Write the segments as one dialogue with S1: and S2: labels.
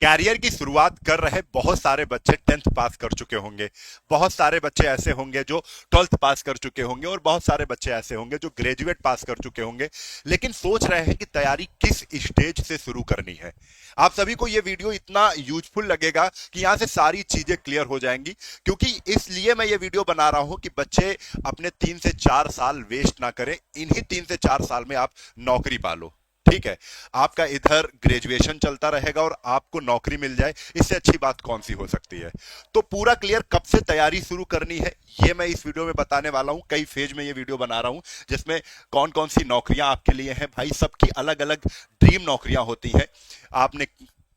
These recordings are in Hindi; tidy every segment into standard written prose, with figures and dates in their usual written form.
S1: कैरियर की शुरुआत कर रहे बहुत सारे बच्चे 10th पास कर चुके होंगे। बहुत सारे बच्चे ऐसे होंगे जो 12th पास कर चुके होंगे और बहुत सारे बच्चे ऐसे होंगे जो ग्रेजुएट पास कर चुके होंगे, लेकिन सोच रहे हैं कि तैयारी किस स्टेज से शुरू करनी है। आप सभी को यह वीडियो इतना यूजफुल लगेगा कि यहां से सारी चीजें क्लियर हो जाएंगी, क्योंकि इसलिए मैं ये वीडियो बना रहा हूं कि बच्चे अपने 3 से 4 साल वेस्ट ना करें। इन्हीं 3 से 4 साल में आप नौकरी पालो। ठीक है, आपका इधर ग्रेजुएशन चलता रहेगा और आपको नौकरी मिल जाए, इससे अच्छी बात कौन सी हो सकती है। तो पूरा क्लियर कब से तैयारी शुरू करनी है ये मैं इस वीडियो में बताने वाला हूं। कई फेज में ये वीडियो बना रहा हूं जिसमें कौन कौन सी नौकरियां आपके लिए हैं। भाई सबकी अलग अलग ड्रीम नौकरियां होती हैं। आपने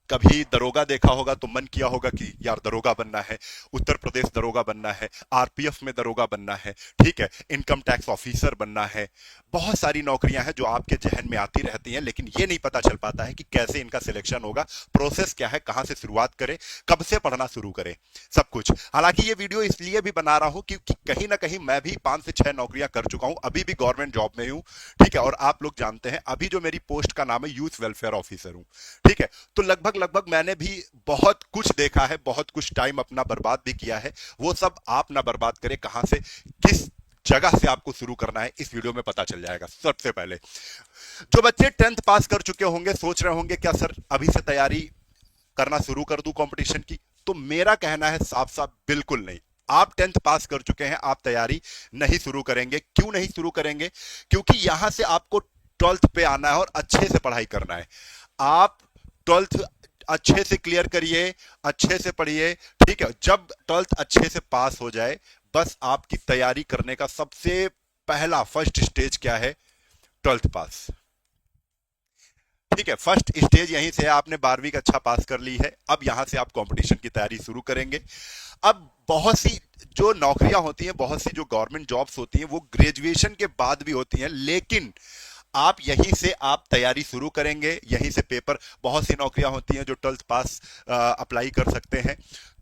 S1: कभी दरोगा देखा होगा तो मन किया होगा कि यार दरोगा बनना है, उत्तर प्रदेश दरोगा बनना है, आरपीएफ में दरोगा बनना है, ठीक है, इनकम टैक्स ऑफिसर बनना है। बहुत सारी नौकरियां हैं जो आपके जहन में आती रहती हैं, लेकिन ये नहीं पता चल पाता है कि कैसे इनका सिलेक्शन होगा, प्रोसेस क्या है, कहां से शुरुआत करें, कब से पढ़ना शुरू करें, सब कुछ। हालांकि ये वीडियो इसलिए भी बना रहा हूं क्योंकि कहीं ना कहीं मैं भी 5 से 6 नौकरियां कर चुका हूं, अभी भी गवर्नमेंट जॉब में हूं। ठीक है, और आप लोग जानते हैं अभी जो मेरी पोस्ट का नाम है यूथ वेलफेयर ऑफिसर हूं। ठीक है, तो लगभग लगभग मैंने भी बहुत कुछ देखा है, बहुत कुछ टाइम अपना बर्बाद भी किया है। वो सब आप ना बर्बाद करें, कहां से किस जगह से आपको शुरू करना है इस वीडियो में पता चल जाएगा। सबसे पहले जो बच्चे 10th पास कर चुके होंगे सोच रहे होंगे क्या सर अभी से तैयारी करना शुरू कर दूं कंपटीशन की, तो मेरा कहना है साफ साफ बिल्कुल नहीं। आप 10th पास कर चुके हैं, आप तैयारी नहीं शुरू करेंगे। क्यों नहीं शुरू करेंगे? क्योंकि यहां से आपको 12th पे आना है और अच्छे से पढ़ाई करना है। आप 12th अच्छे से क्लियर करिए, अच्छे से पढ़िए। ठीक है, जब 12th अच्छे से पास हो जाए, बस आपकी तैयारी करने का सबसे पहला फर्स्ट स्टेज क्या है? 12th पास। ठीक है, फर्स्ट स्टेज यहीं से है। आपने 12वीं का अच्छा पास कर ली है, अब यहां से आप कंपटीशन की तैयारी शुरू करेंगे। अब बहुत सी जो नौकरियां होती हैं, बहुत सी जो गवर्नमेंट जॉब्स होती हैं, वो ग्रेजुएशन के बाद भी होती हैं, लेकिन आप यहीं से आप तैयारी शुरू करेंगे, यहीं से पेपर। बहुत सी नौकरियां होती हैं जो 12th पास अप्लाई कर सकते हैं,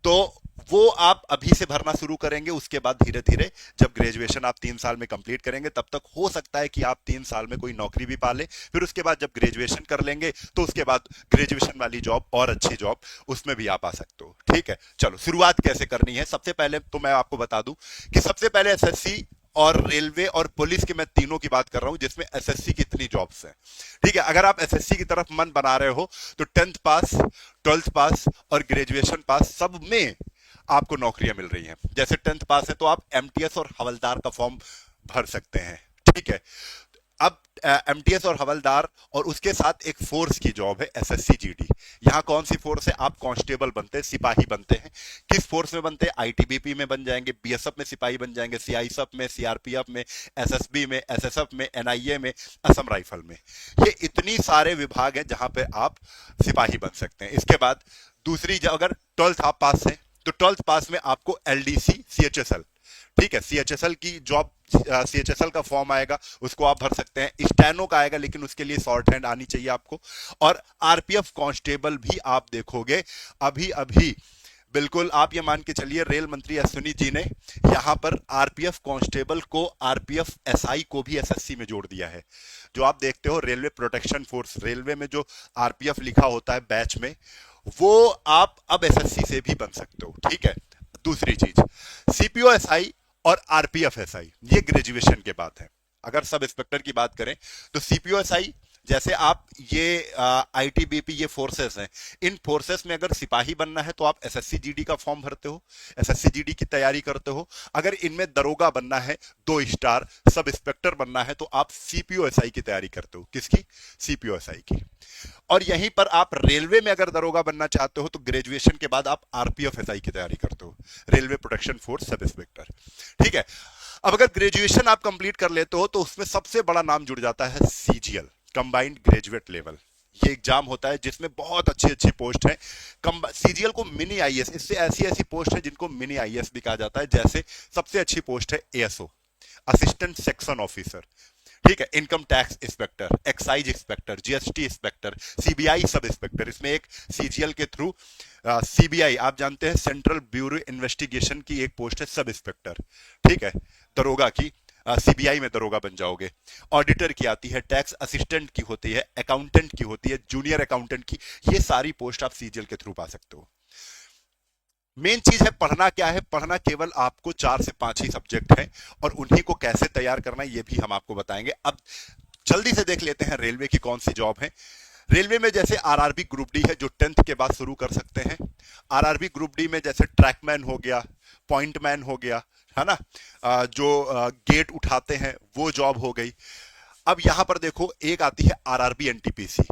S1: तो वो आप अभी से भरना शुरू करेंगे। उसके बाद धीरे धीरे जब ग्रेजुएशन आप 3 साल में कंप्लीट करेंगे, तब तक हो सकता है कि आप 3 साल में कोई नौकरी भी पाले। फिर उसके बाद जब ग्रेजुएशन कर लेंगे तो उसके बाद ग्रेजुएशन वाली जॉब और अच्छी जॉब, उसमें भी आप आ सकते हो। ठीक है, चलो शुरुआत कैसे करनी है। सबसे पहले तो मैं आपको बता दूं कि सबसे पहले एसएससी और रेलवे और पुलिस की, मैं तीनों की बात कर रहा हूं जिसमें एसएससी की इतनी जॉब्स हैं। ठीक है, अगर आप एसएससी की तरफ मन बना रहे हो तो 10th पास, 12th पास और ग्रेजुएशन पास सब में आपको नौकरियां मिल रही हैं। जैसे 10th पास है तो आप एमटीएस और हवलदार का फॉर्म भर सकते हैं। ठीक है, अब एमटीएस और हवलदार और उसके साथ एक फोर्स की जॉब है एसएससी जीडी। यहां कौन सी फोर्स है? आप कांस्टेबल बनते हैं, सिपाही बनते हैं। किस फोर्स में बनते हैं? आईटीबीपी में बन जाएंगे, बीएसएफ में सिपाही बन जाएंगे, सीआईएसएफ में, सीआरपीएफ में, एसएसबी में, एसएसएफ में, एनआईए में, असम राइफल में। ये इतनी सारे विभाग हैं जहां पे आप सिपाही बन सकते हैं। इसके बाद दूसरी, अगर 12th आप पास है तो 12th पास में आपको एलडीसी सीएचएसएल, ठीक है, सीएचएसएल की जॉब, सीएचएसएल का फॉर्म आएगा, उसको आप भर सकते हैं। स्टैनो का आएगा, लेकिन उसके लिए शॉर्ट हैंड आनी चाहिए आपको। और आरपीएफ कांस्टेबल भी आप देखोगे अभी अभी, बिल्कुल आप ये मान के चलिए, रेल मंत्री अश्विनी जी ने यहां पर आरपीएफ कांस्टेबल को, आरपीएफ एसआई को भी एसएससी में जोड़ दिया है। जो आप देखते हो रेलवे प्रोटेक्शन फोर्स, रेलवे में जो आरपीएफ लिखा होता है बैच में, वो आप अब एसएससी से भी बन सकते हो। ठीक है, दूसरी चीज, सीपीओ एसआई और आरपीएफ एसआई, ये ग्रेजुएशन के बाद है। अगर सब इंस्पेक्टर की बात करें तो सीपीओ एसआई, जैसे आप ये आईटीबीपी, ये फोर्सेस हैं, इन फोर्सेस में अगर सिपाही बनना है तो आप एसएससी जीडी का फॉर्म भरते हो, एसएससी जीडी की तैयारी करते हो। अगर इनमें दरोगा बनना है, 2 स्टार सब इंस्पेक्टर बनना है, तो आप सीपीओ एसआई की तैयारी करते हो। किसकी? सीपीओ एसआई की। और यहीं पर आप रेलवे में अगर दरोगा बनना चाहते हो तो ग्रेजुएशन के बाद आप आरपीएफ एसआई की तैयारी करते हो, railway protection force sub inspector. ठीक है, अब अगर ग्रेजुएशन आप कंप्लीट कर लेते हो तो उसमें सबसे बड़ा नाम जुड़ जाता है सीजीएल, कंबाइंड ग्रेजुएट लेवल। ये एग्जाम होता है जिसमें बहुत अच्छी अच्छी पोस्ट है। सीजीएल को मिनी आईएएस, इससे ऐसी ऐसी पोस्ट है जिनको मिनी आईएएस भी कहा जाता है। जैसे सबसे अच्छी पोस्ट है एएसओ, असिस्टेंट सेक्शन ऑफिसर। ठीक है, income tax inspector, excise inspector, GST inspector, CBI sub inspector. इसमें एक सीजीएल के थ्रू सीबीआई, आप जानते हैं सेंट्रल ब्यूरो इन्वेस्टिगेशन की एक पोस्ट है सब इंस्पेक्टर। ठीक है, दरोगा की, सीबीआई में दरोगा बन जाओगे। ऑडिटर की आती है, टैक्स असिस्टेंट की होती है, अकाउंटेंट की होती है, जूनियर अकाउंटेंट की। ये सारी पोस्ट आप सीजीएल के थ्रू पा सकते हो। मेन चीज है पढ़ना क्या है। पढ़ना केवल आपको 4 से 5 ही सब्जेक्ट हैं, और उन्हीं को कैसे तैयार करना है ये भी हम आपको बताएंगे। अब जल्दी से देख लेते हैं रेलवे की कौन सी जॉब है। रेलवे में जैसे आरआरबी ग्रुप डी है, जो 10th के बाद शुरू कर सकते हैं। आरआरबी ग्रुप डी में जैसे ट्रैकमैन हो गया, पॉइंटमैन हो गया, है ना, जो गेट उठाते हैं वो जॉब हो गई। अब यहां पर देखो एक आती है आरआरबी एनटीपीसी।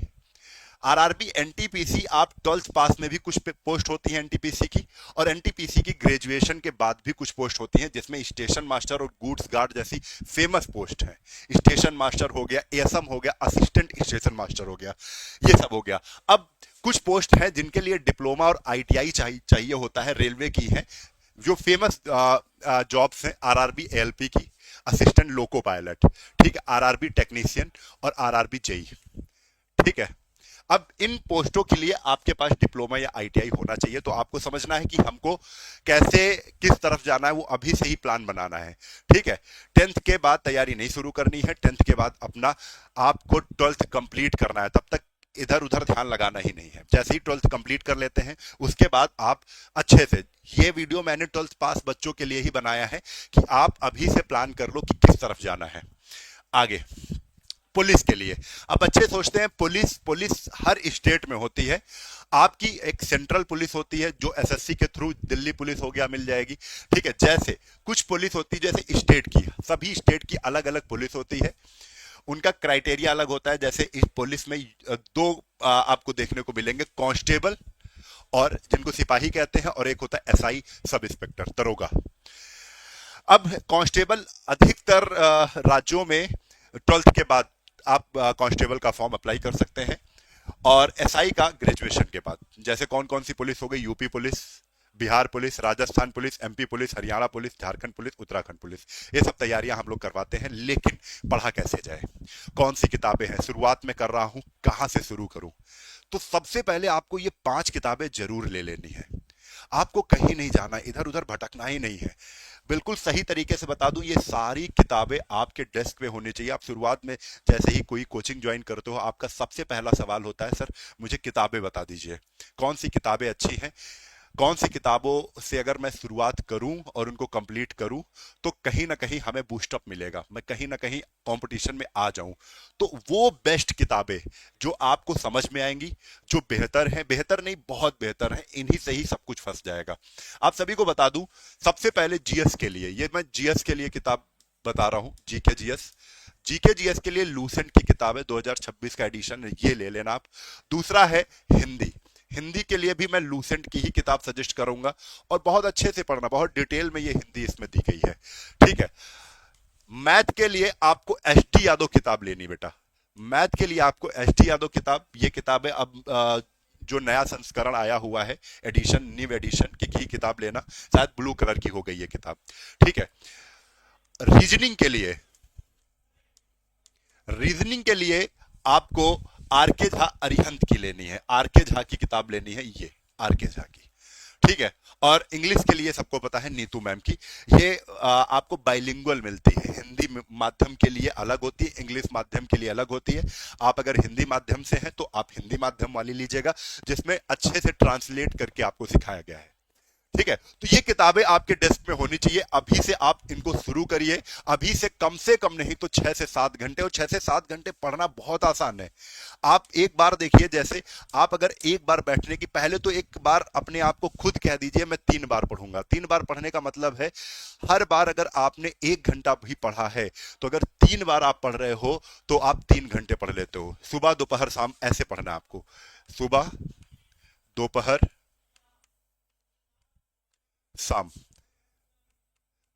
S1: आरआरबी एनटीपीसी आप 12th पास में भी कुछ पोस्ट होती है एनटीपीसी की, और एनटीपीसी की ग्रेजुएशन के बाद भी कुछ पोस्ट होती हैं, जिसमें स्टेशन मास्टर और गुड्स गार्ड जैसी फेमस पोस्ट है। स्टेशन मास्टर हो गया, एएसएम हो गया, असिस्टेंट स्टेशन मास्टर हो गया, ये सब हो गया। अब कुछ पोस्ट हैं जिनके लिए डिप्लोमा और आईटीआई चाहिए होता है, रेलवे की है। जो फेमस जॉब्स हैं आरआरबी एएलपी की, असिस्टेंट लोको पायलट, ठीक है, आरआरबी टेक्नीशियन और आरआरबी जेई, ठीक है। अब इन पोस्टों के लिए आपके पास डिप्लोमा या आईटीआई होना चाहिए। तो आपको समझना है कि हमको कैसे किस तरफ जाना है, वो अभी से ही प्लान बनाना है, ठीक है। 10th के बाद तैयारी नहीं शुरू करनी है, 10th के बाद अपना आपको 12th कंप्लीट करना है, तब तक इधर उधर ध्यान लगाना ही नहीं है। जैसे ही 12th कंप्लीट कर लेते हैं उसके बाद आप अच्छे से, ये वीडियो मैंने 12th पास बच्चों के लिए ही बनाया है कि आप अभी से प्लान कर लो कि किस तरफ जाना है आगे। पुलिस के लिए अब बच्चे सोचते हैं पुलिस पुलिस हर स्टेट में होती है। आपकी एक सेंट्रल पुलिस होती है जो एसएससी के थ्रू, दिल्ली पुलिस हो गया, मिल जाएगी, ठीक है। जैसे कुछ पुलिस होती है जैसे स्टेट की, सभी स्टेट की अलग अलग पुलिस होती है, उनका क्राइटेरिया अलग होता है। जैसे इस पुलिस में दो आपको देखने को मिलेंगे, कांस्टेबल और जिनको सिपाही कहते हैं, और एक होता है एसआई, सब इंस्पेक्टर, दरोगा। अब कांस्टेबल अधिकतर राज्यों में 12th के बाद आप कांस्टेबल का फॉर्म अप्लाई कर सकते हैं, और एसआई का ग्रेजुएशन के बाद। जैसे कौन कौन सी पुलिस हो गई, UP police, Bihar police, Rajasthan police, MP police, Haryana police, Jharkhand police, Uttarakhand police, ये सब तैयारियां हम लोग करवाते हैं। लेकिन पढ़ा कैसे जाए, कौन सी किताबें हैं, शुरुआत में कर रहा हूं, कहां से शुरू करूं। तो सबसे पहले आपको ये 5 किताबें जरूर ले लेनी है। आपको कहीं नहीं जाना, इधर उधर भटकना ही नहीं है। बिल्कुल सही तरीके से बता दूं, ये सारी किताबें आपके डेस्क पे होनी चाहिए। आप शुरुआत में जैसे ही कोई कोचिंग ज्वाइन करते हो, आपका सबसे पहला सवाल होता है, सर मुझे किताबें बता दीजिए, कौन सी किताबें अच्छी हैं, कौन सी किताबों से अगर मैं शुरुआत करूं और उनको कंप्लीट करूं तो कहीं ना कहीं हमें बूस्टअप मिलेगा, मैं कहीं ना कहीं कंपटीशन में आ जाऊं। तो वो बेस्ट किताबें जो आपको समझ में आएंगी, जो बेहतर हैं, बेहतर नहीं बहुत बेहतर हैं, इन्हीं से ही सब कुछ फंस जाएगा। आप सभी को बता दूं, सबसे पहले जीएस के लिए, ये मैं जीएस के लिए किताब बता रहा हूं, जीके जीएस। जीके जीएस के लिए लूसेंट की किताब है, 2026 का एडिशन है, ये ले लेना आप। दूसरा है हिंदी। हिंदी के लिए भी मैं लूसेंट की ही किताब सजेस्ट करूंगा, और बहुत अच्छे से पढ़ना, बहुत डिटेल में ये हिंदी इसमें दी गई है, ठीक है। मैथ के लिए आपको एच डी यादव किताब लेनी बेटा। मैथ के लिए आपको एच डी यादव किताब, ये किताब है अब जो नया संस्करण आया हुआ है, एडिशन, न्यू एडिशन की किताब लेना, शायद ब्लू कलर की हो गई ये किताब, ठीक है। रीजनिंग के लिए, रीजनिंग के लिए आपको आरके झा अरिहंत की लेनी है, आरके झा की किताब लेनी है, ये आरके झा की, ठीक है। और इंग्लिश के लिए सबको पता है नीतू मैम की, ये आपको बाइलिंगुअल मिलती है, हिंदी माध्यम के लिए अलग होती है, इंग्लिश माध्यम के लिए अलग होती है। आप अगर हिंदी माध्यम से हैं तो आप हिंदी माध्यम वाली लीजिएगा, जिसमें अच्छे से ट्रांसलेट करके आपको सिखाया गया है, ठीक है। तो ये किताबें आपके डेस्क में होनी चाहिए। अभी से आप इनको शुरू करिए, अभी से कम नहीं तो 6 से 7 घंटे, और 6 से 7 घंटे पढ़ना बहुत आसान है। आप एक बार देखिए, जैसे आप अगर एक बार बैठने की, पहले तो एक बार अपने आप को खुद कह दीजिए मैं 3 बार पढ़ूंगा। 3 बार पढ़ने का मतलब है हर बार अगर आपने 1 घंटा भी पढ़ा है, तो अगर 3 बार आप पढ़ रहे हो तो आप 3 घंटे पढ़ लेते हो। सुबह दोपहर शाम ऐसे पढ़ना है आपको, सुबह दोपहर शाम।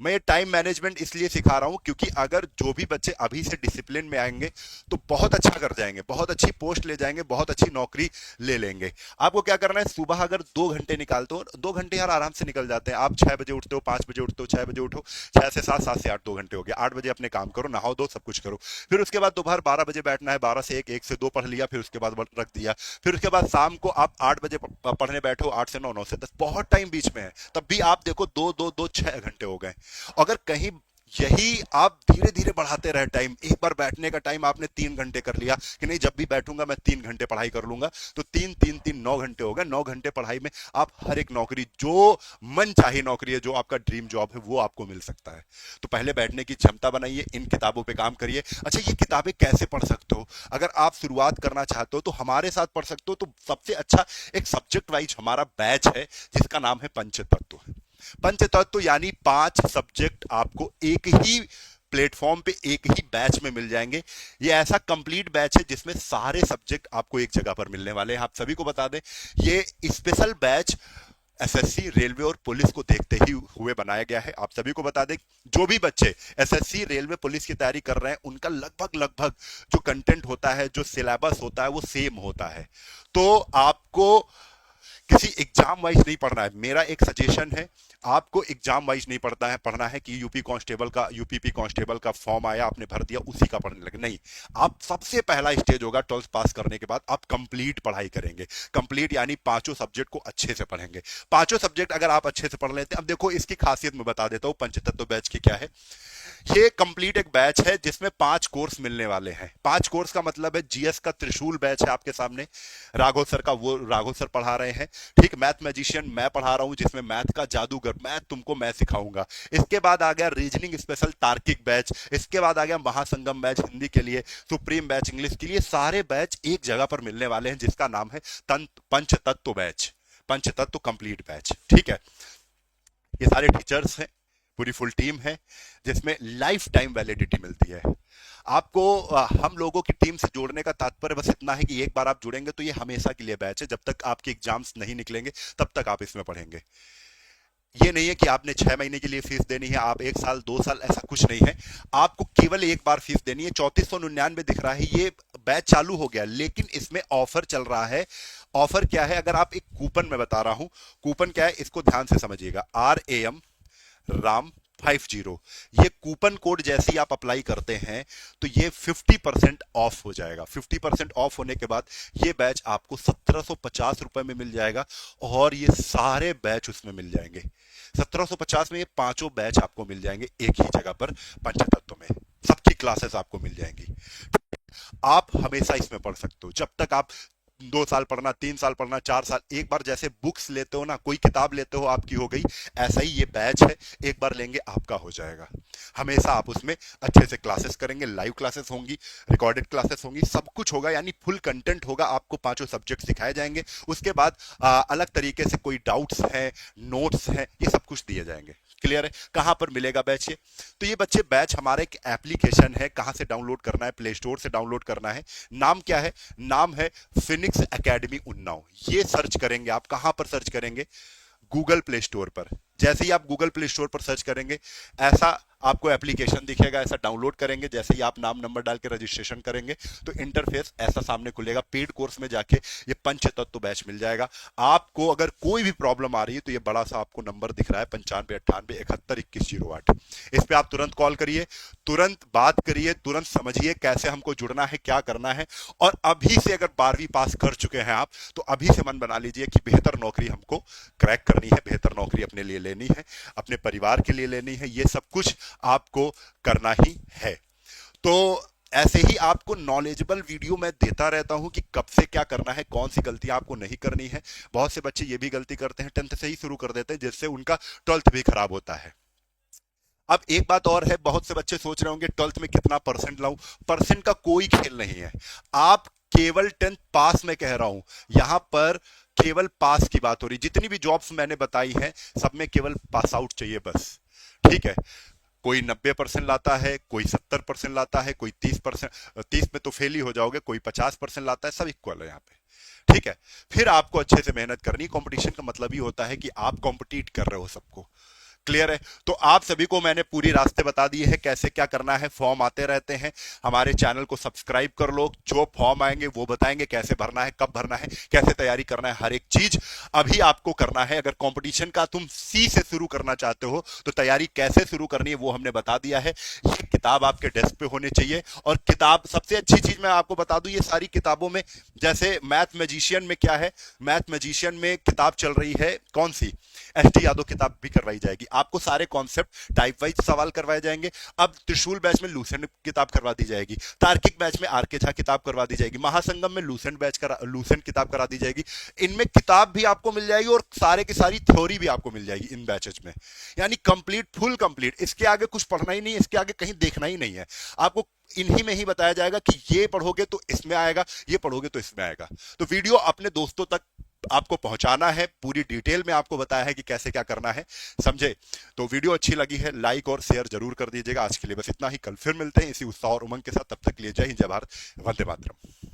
S1: मैं ये टाइम मैनेजमेंट इसलिए सिखा रहा हूं क्योंकि अगर जो भी बच्चे अभी से डिसिप्लिन में आएंगे तो बहुत अच्छा कर जाएंगे, बहुत अच्छी पोस्ट ले जाएंगे, बहुत अच्छी नौकरी ले लेंगे। आपको क्या करना है, सुबह अगर 2 घंटे निकालते हो, 2 घंटे यार आराम से निकल जाते हैं। आप 6 बजे उठते हो, 5 बजे उठते हो, 6 बजे उठो, 6 से 7, 7 से 8, 2 घंटे हो गए। 8 बजे अपने काम करो, नहाओ दो, सब कुछ करो। फिर उसके बाद दोपहर 12 बजे बैठना है, 12 से 1, 1 से 2 पढ़ लिया, फिर उसके बाद रख दिया। फिर उसके बाद शाम को आप 8 बजे पढ़ने बैठो, 8 से 9, 9 से 10, बहुत टाइम बीच में है, तब भी आप देखो 2, 2, 2, 6 घंटे हो गए। अगर कहीं यही आप धीरे धीरे बढ़ाते रहे टाइम। एक बार बैठने का टाइम आपने 3 घंटे कर लिया कि नहीं, जब भी बैठूंगा मैं 3 घंटे पढ़ाई कर लूंगा, तो 3 3 3 9 घंटे हो गए। 9 घंटे पढ़ाई में आप हर एक नौकरी, जो मन चाही नौकरी है, जो आपका ड्रीम जॉब है, वो आपको मिल सकता है। तो पहले बैठने की क्षमता बनाइए, इन किताबों पे काम करिए। अच्छा, ये किताबें कैसे पढ़ सकते हो? अगर आप शुरुआत करना चाहते हो तो हमारे साथ पढ़ सकते हो। तो सबसे अच्छा एक सब्जेक्ट वाइज हमारा बैच है जिसका नाम है पंचतत्व। पंचतत्व यानी 5 सब्जेक्ट आपको एक ही प्लेटफॉर्म पे, एक ही बैच में मिल जाएंगे। ये ऐसा कंप्लीट बैच है जिसमें सारे सब्जेक्ट आपको एक जगह पर मिलने वाले हैं। आप सभी को बता दें, ये स्पेशल बैच एसएससी, रेलवे और पुलिस को देखते ही हुए बनाया गया है। आप सभी को बता दें, जो भी बच्चे एसएससी, रेलवे, पुलिस की तैयारी कर रहे हैं, उनका लगभग लगभग जो कंटेंट होता है, जो सिलेबस होता है, वो सेम होता है। तो आपको किसी एग्जाम वाइज नहीं पढ़ना है। मेरा एक सजेशन है, आपको एग्जाम वाइज नहीं पढ़ना है कि यूपी कांस्टेबल का, यूपीपी कांस्टेबल का फॉर्म आया, आपने भर दिया, उसी का पढ़ने लगे। नहीं, आप सबसे पहला स्टेज होगा 12th पास करने के बाद आप कंप्लीट पढ़ाई करेंगे। कंप्लीट यानी 5 सब्जेक्ट को अच्छे से पढ़ेंगे। 5 सब्जेक्ट अगर आप अच्छे से पढ़ लेते हैं, अब देखो इसकी खासियत मैं बता देता हूं पंचतत्व बैच की क्या है। ये कंप्लीट एक बैच है जिसमें 5 कोर्स मिलने वाले हैं। 5 कोर्स का मतलब है, जीएस का त्रिशूल बैच है आपके सामने, राघव सर का, वो राघव सर पढ़ा रहे हैं। ठीक, मैथ मैजिशियन मैं पढ़ा रहा हूं, जिसमें मैथ का जादूगर, मैथ तुमको मैं सिखाऊंगा। इसके बाद आ गया रीजनिंग स्पेशल तार्किक बैच। इसके बाद आ गया महासंगम बैच हिंदी के लिए, सुप्रीम बैच इंग्लिश के लिए। सारे बैच एक जगह पर मिलने वाले हैं जिसका नाम है पंचतत्व बैच, पंचतत्व कंप्लीट बैच। ठीक है, ये सारे टीचर्स हैं, पूरी फुल टीम है, जिसमें लाइफ टाइम वैलिडिटी मिलती है आपको। हम लोगों की टीम से जोड़ने का तात्पर्य बस इतना है कि एक बार आप जुड़ेंगे तो ये हमेशा के लिए बैच है। जब तक आपके एग्जाम्स नहीं निकलेंगे तब तक आप इसमें पढ़ेंगे। ये नहीं है कि आपने 6 महीने के लिए फीस देनी है, आप 1 साल 2 साल, ऐसा कुछ नहीं है। आपको केवल एक बार फीस देनी है। 3499 दिख रहा है, ये बैच चालू हो गया, लेकिन इसमें ऑफर चल रहा है। ऑफर क्या है? अगर आप एक कूपन में बता रहा हूं, कूपन क्या है इसको ध्यान से समझिएगा। RAM राम 50, ये कूपन कोड जैसे ही आप अप्लाई करते हैं तो ये 50% ऑफ हो जाएगा। 50% ऑफ होने के बाद ये बैच आपको 1750 रुपए में मिल जाएगा, और ये सारे बैच उसमें मिल जाएंगे। 1750 में ये 5 बैच आपको मिल जाएंगे एक ही जगह पर पंचतत्व में। सबकी क्लासेस आपको मिल जाएंगी। आप हमेशा इसमें पढ़ सकते हो, जब तक आप 2 साल पढ़ना, 3 साल पढ़ना, 4 साल, एक बार जैसे बुक्स लेते हो ना, कोई किताब लेते हो आपकी हो गई, ऐसा ही ये बैच है, एक बार लेंगे आपका हो जाएगा। हमेशा आप उसमें अच्छे से क्लासेस करेंगे, लाइव क्लासेस होंगी, रिकॉर्डेड क्लासेस होंगी, सब कुछ होगा, यानी फुल कंटेंट होगा। आपको 5 सब्जेक्ट सिखाए जाएंगे। उसके बाद अलग तरीके से कोई डाउट्स हैं, नोट्स हैं, ये सब कुछ दिए जाएंगे। क्लियर है? कहां पर मिलेगा बैच ये? तो ये बच्चे बैच हमारा एक एप्लीकेशन है, कहां से डाउनलोड करना है? प्ले स्टोर से डाउनलोड करना है। नाम क्या है? नाम है फिनिक्स एकेडमी उन्नाव। ये सर्च करेंगे आप, कहां पर सर्च करेंगे? गूगल प्ले स्टोर पर। जैसे ही आप गूगल प्ले स्टोर पर सर्च करेंगे, ऐसा आपको एप्लीकेशन दिखेगा, ऐसा डाउनलोड करेंगे। जैसे ही आप नाम नंबर डाल के रजिस्ट्रेशन करेंगे तो इंटरफेस ऐसा सामने खुलेगा। पेड कोर्स में जाके ये पंचतत्व बैच मिल जाएगा। आपको अगर कोई भी प्रॉब्लम आ रही है तो ये बड़ा सा आपको नंबर दिख रहा है 9598712108। इस पे आप तुरंत कॉल करिए, तुरंत बात करिए, तुरंत समझिए कैसे हमको जुड़ना है, क्या करना है। और अभी से अगर 12वीं पास कर चुके हैं आप, तो अभी से मन बना लीजिए कि बेहतर नौकरी हमको क्रैक करनी है, बेहतर नौकरी अपने लिए लेनी है, अपने परिवार के लिए लेनी है। ये सब कुछ आपको करना ही है। तो ऐसे ही आपको नॉलेजेबल वीडियो मैं देता रहता हूं कि कब से क्या करना है, कौन सी गलतियां आपको नहीं करनी है। बहुत से बच्चे ये भी गलती करते हैं, 10th से ही शुरू कर देते हैं, जिससे उनका 12th भी खराब होता है। अब एक बात और है, बहुत से बच्चे सोच रहे होंगे 12th में कितना परसेंट लाऊं। परसेंट का कोई खेल नहीं है। आप केवल 10th पास में कह रहा हूं, यहां पर केवल पास की बात हो रही। जितनी भी जॉब्स मैंने बताई हैं, सब में केवल पास आउट चाहिए बस। ठीक है? कोई 90% लाता है, कोई 70% लाता है, कोई 30%, 30 में तो फेल ही हो जाओगे, कोई 50% लाता है, सब इक्वल है यहाँ पे। ठीक है? फिर आपको अच्छे से मेहनत करनी। कंपटीशन का मतलब ही होता है कि आप कॉम्पिटिट कर रहे हो सबको। क्लियर है? तो आप सभी को मैंने पूरी रास्ते बता दिए हैं कैसे क्या करना है। फॉर्म आते रहते हैं, हमारे चैनल को सब्सक्राइब कर लो। जो फॉर्म आएंगे वो बताएंगे कैसे भरना है, कब भरना है, कैसे तैयारी करना है, हर एक चीज अभी आपको करना है। अगर कंपटीशन का तुम सी से शुरू करना चाहते हो तो तैयारी कैसे शुरू करनी है वो हमने बता दिया है। ये किताब आपके डेस्क पे होने चाहिए। और किताब सबसे अच्छी चीज मैं आपको बता दूं, ये सारी किताबों में, जैसे मैथ मैजिशियन में क्या है, मैथ मैजिशियन में किताब चल रही है कौन सी, एस टी यादव किताब भी करवाई जाएगी आपको, सारे कॉन्सेप्ट टाइप वाइज सवाल करवाए जाएंगे। अब त्रिशूल बैच में लूसेंट किताब करवा दी जाएगी, तार्किक बैच में आर के झा किताब करवा दी जाएगी, महासंगम में लूसेंट किताब करा दी जाएगी। इनमें किताब भी आपको मिल जाएगी और सारे की सारी थ्योरी भी आपको मिल जाएगी इन बैचेज में, यानी कंप्लीट, फुल कंप्लीट। इसके आगे कुछ पढ़ना ही नहीं, इसके आगे कहीं देखना ही नहीं है आपको, इन्हीं में ही बताया जाएगा कि ये पढ़ोगे तो इसमें आएगा, ये पढ़ोगे तो इसमें आएगा। तो वीडियो अपने दोस्तों तक आपको पहुंचाना है, पूरी डिटेल में आपको बताया है कि कैसे क्या करना है, समझे? तो वीडियो अच्छी लगी है लाइक और शेयर जरूर कर दीजिएगा। आज के लिए बस इतना ही, कल फिर मिलते हैं इसी उत्साह और उमंग के साथ। तब तक के लिए जय हिंद, जय भारत, वंदे मातरम।